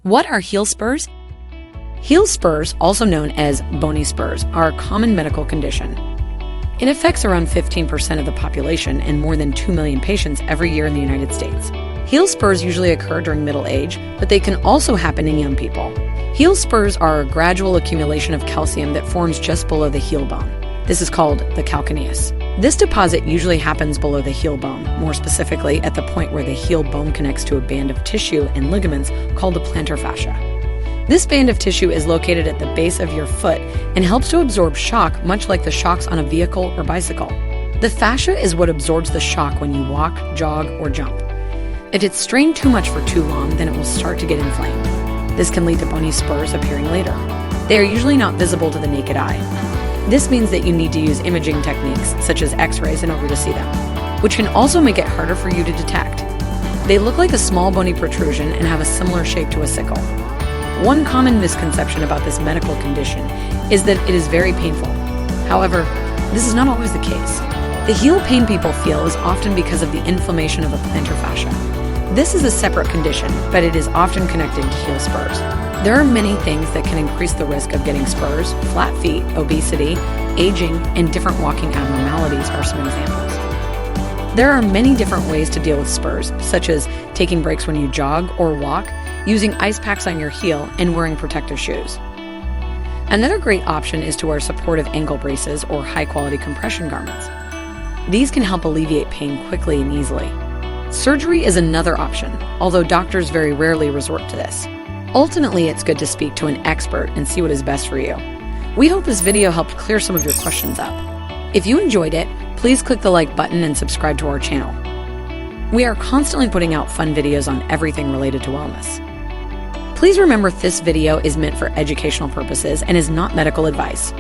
What are heel spurs? Heel spurs, also known as bony spurs, are a common medical condition. It affects around 15% of the population and more than 2 million patients every year in the United States. Heel spurs usually occur during middle age, but they can also happen in young people. Heel spurs are a gradual accumulation of calcium that forms just below the heel bone. This is called the calcaneus. This deposit usually happens below the heel bone, more specifically at the point where the heel bone connects to a band of tissue and ligaments called the plantar fascia. This band of tissue is located at the base of your foot and helps to absorb shock, much like the shocks on a vehicle or bicycle. The fascia is what absorbs the shock when you walk, jog, or jump. If it's strained too much for too long, then it will start to get inflamed. This can lead to bony spurs appearing later. They are usually not visible to the naked eye. This means that you need to use imaging techniques, such as X-rays, in order to see them, which can also make it harder for you to detect. They look like a small bony protrusion and have a similar shape to a sickle. One common misconception about this medical condition is that it is very painful. However, this is not always the case. The heel pain people feel is often because of the inflammation of the plantar fascia. This is a separate condition, but it is often connected to heel spurs. There are many things that can increase the risk of getting spurs. Flat feet, obesity, aging, and different walking abnormalities are some examples. There are many different ways to deal with spurs, such as taking breaks when you jog or walk, using ice packs on your heel, and wearing protective shoes. Another great option is to wear supportive ankle braces or high-quality compression garments. These can help alleviate pain quickly and easily. Surgery is another option, although doctors very rarely resort to this. Ultimately, it's good to speak to an expert and see what is best for you. We hope this video helped clear some of your questions up. If you enjoyed it, please click the like button and subscribe to our channel. We are constantly putting out fun videos on everything related to wellness. Please remember this video is meant for educational purposes and is not medical advice.